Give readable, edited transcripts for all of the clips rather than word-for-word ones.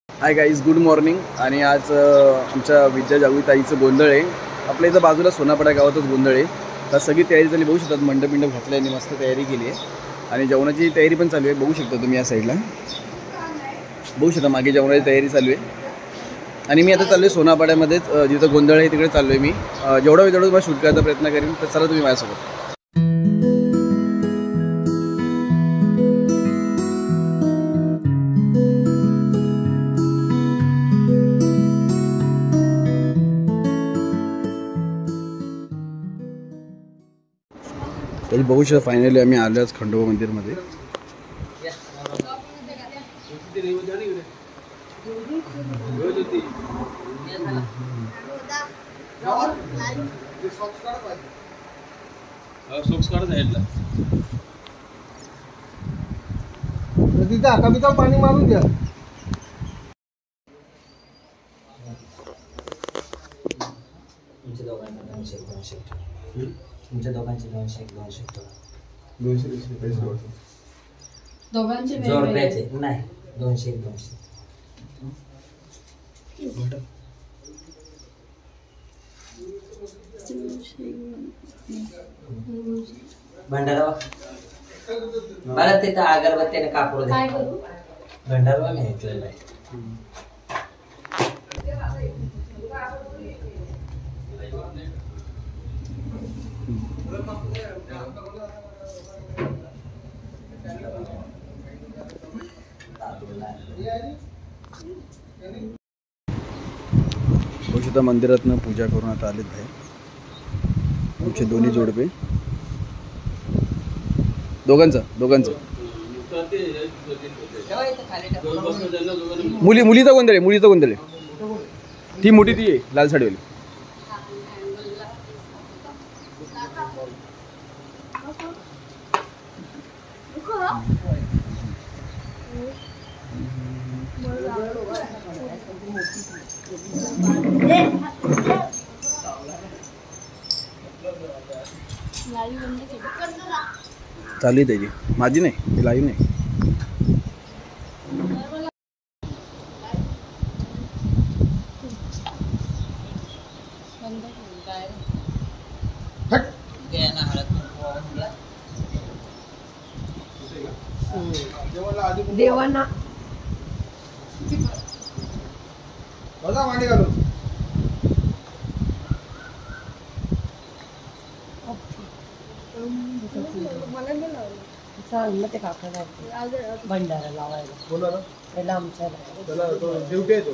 Hi guys, good morning. आणि आज आमच्या विद्या जागृताईचं गोंधळ आहे. आपल्या इथं बाजूला सोनापडा गावातच गोंधळ आहे. तर सगळी तयारी झाली, बघू शकतात. मंडप घातलं आहे, मस्त तयारी केली आहे. आणि जेवणाची तयारी पण चालू आहे, बघू शकता तुम्ही. या साईडला बघू शकता, मागे जेवणाची तयारी चालू आहे. आणि मी आता चाललो आहे सोनापाड्यामध्येच, जिथं गोंधळ आहे तिकडे चाललो आहे मी. जेवढा वेळ तुम्हाला शूट करायचा प्रयत्न करेन. तर चला तुम्ही माझ्यासोबत. तरी बघू शकता, फायनली आम्ही आलो आज खंडोबा मंदिरमध्ये. कविता पाणी मारून द्या. तुमच्या दोघांचे 200 दोघांचे जोडप्याचे नाही 200 भंडारा मला तिथं अगरबत्तीने कापूर काय करू? भंडारा घ्यायचं आहे. बघू मंदिरातनं पूजा करून आता आलेत आहे आमचे दोन्ही जोडपे. दोघांचं मुलीचा गोंधळ आहे. ती मोठी ती आहे लाल साडीवाली. चालू आहे त्याची, माझी नाही, ती लाईव्ह नाही. देवांना मांडी घालून सांगितलं ते काका भंडारा लावायला पहिला आमच्या ड्युटी आहे तो.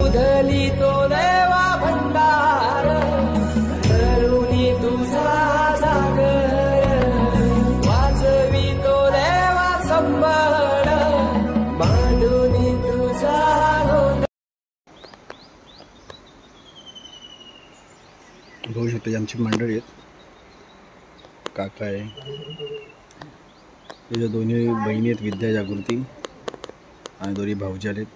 उधली तो देवा भंडार करुणी तुझा जागर वाचवी तो देवा संभाळ मांडुनी तुझा. बघू शकता आमची मंडळी आहेत. काका आहे, त्याच्या दोन्ही बहिणी आहेत, विद्या जागृती, आणि दोन्ही भाऊजी आहेत.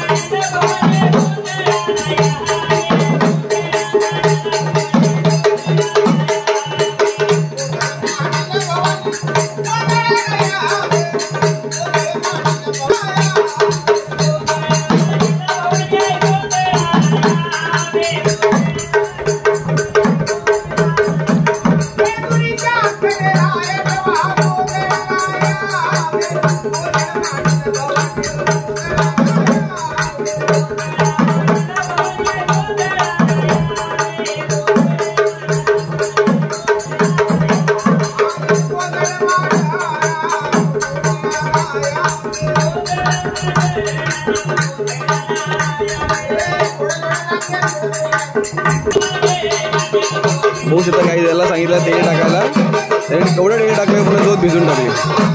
Thank you. बघू शकता काही त्याला सांगितलं तेल टाकायला, त्याने केवढं तेल टाकलं पुन्हा दूध भिजून टाकले.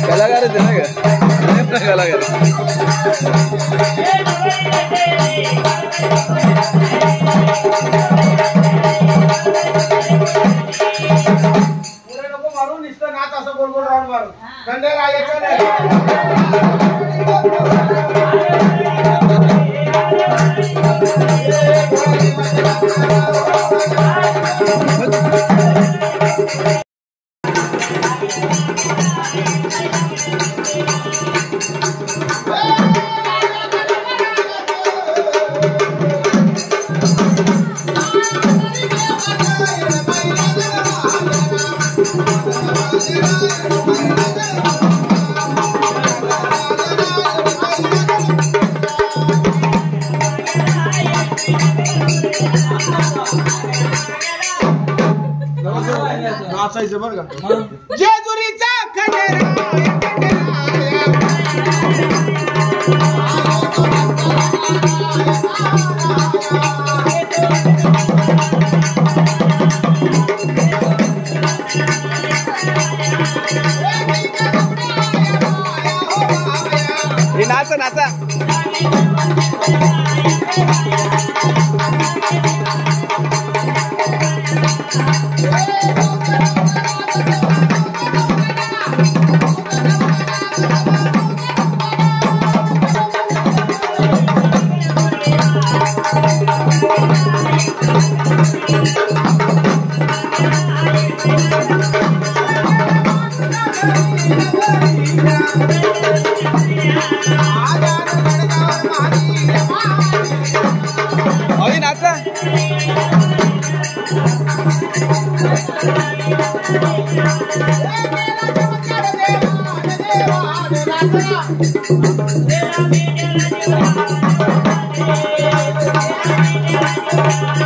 कलाकार कलाकार मारून नुसतं नाच असं गोल गोल राऊंड मारून खंडे राहायचं नाही. नाचायचं बरं का. जेजुरीचा खंडेराय नाचा नाचा अभी नाचा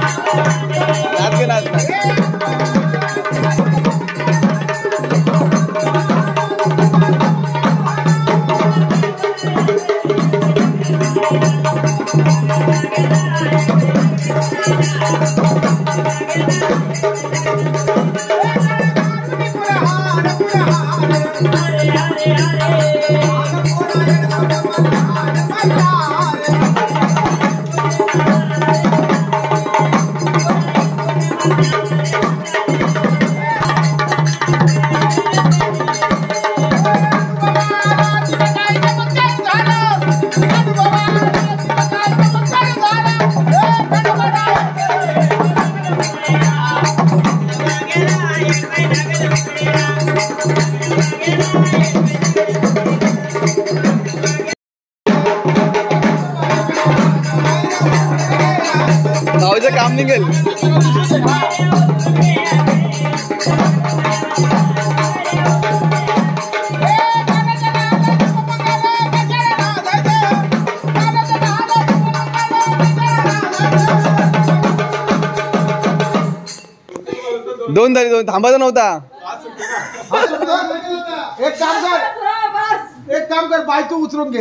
नाच के नाचना भाऊचं काम निघेल. दोन झाली, दोन थांबायचा नव्हता. एक काम कर बाय तू उचलून घे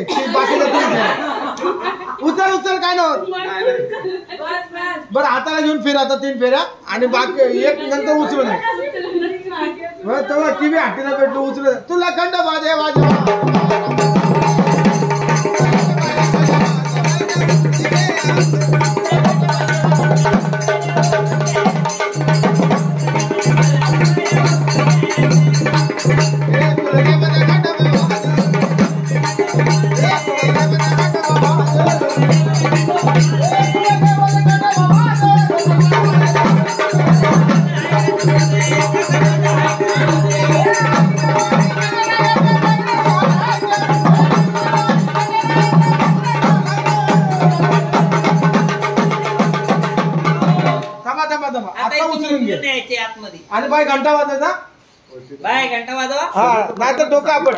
उचल उचल काय नव्हत बरं हाताला घेऊन फिर आता 3 फेऱ्या आणि बाकी एक नंतर उचलून तेव्हा टीव्ही हातीला भेटलो उचल तुला खंड वाजे वाजे आणि बाय घंटा वाजवायचा बाय घंटा वाजवा हा नाहीतर डोकं आपण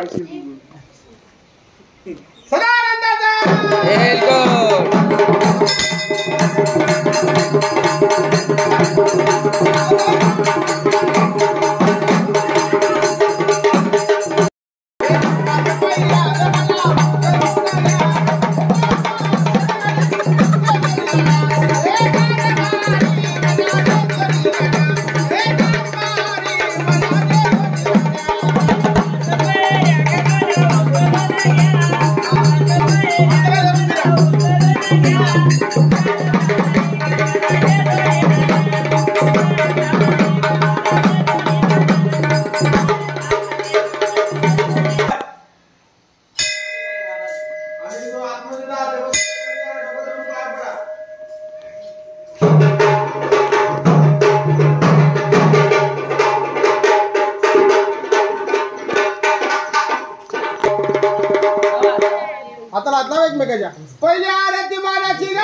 आता लादला एकमेकाच्या पहिले आरती मानाची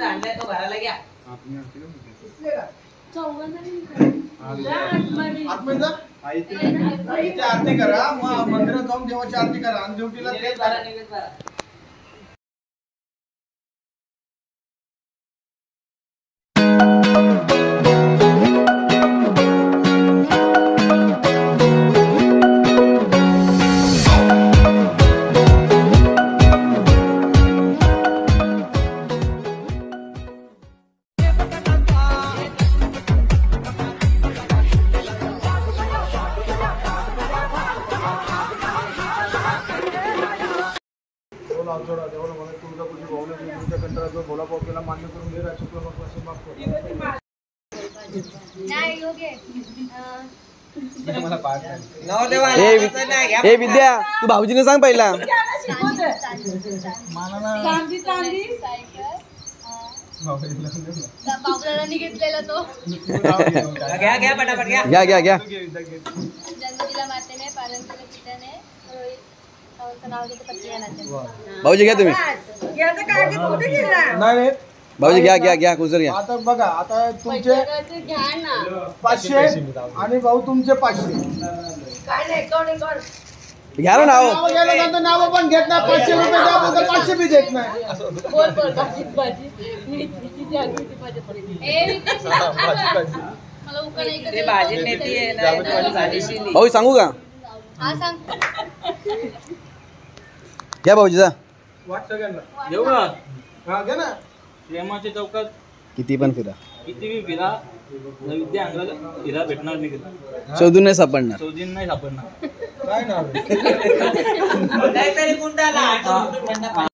आणलाय तो भरायला घ्या आरती करा मंदिरात जाऊन देवाची आरती करा आणि ड्युटीला हे विद्या तू भाऊजीने सांग पहिला घेतलेला तो घ्या घ्या पटापट घ्या घ्या घ्या घ्या जन्मदिला मातेने पालन केलं पित्याने नाव घेतं पत्नी नाते भाऊजी घ्या तुम्ही नाही भाऊजी घ्या घ्या घ्या कुसर घ्या. आता बघा आता तुमचे 500 आणि भाऊ तुमचे 500 घ्या ना नाव नाव गेल्यानंतर नाव पण घेत नाही 500 रुपये द्या बोलतो 500 बी देत नाही ते भाजी नेती आहे ना भाजीशी भाऊ सांगू का हा सांग घ्या भाऊजीचा वाट सगळ्यांना येऊ का हा घे ना प्रेमाच्या चौकात किती पण फिरा किती फिरा विद्या अंगाला हिरा भेटणार नाही कधी. शोधून नाही सापडणार शोधून नाही सापडणार काय नाव काहीतरी गुंडाला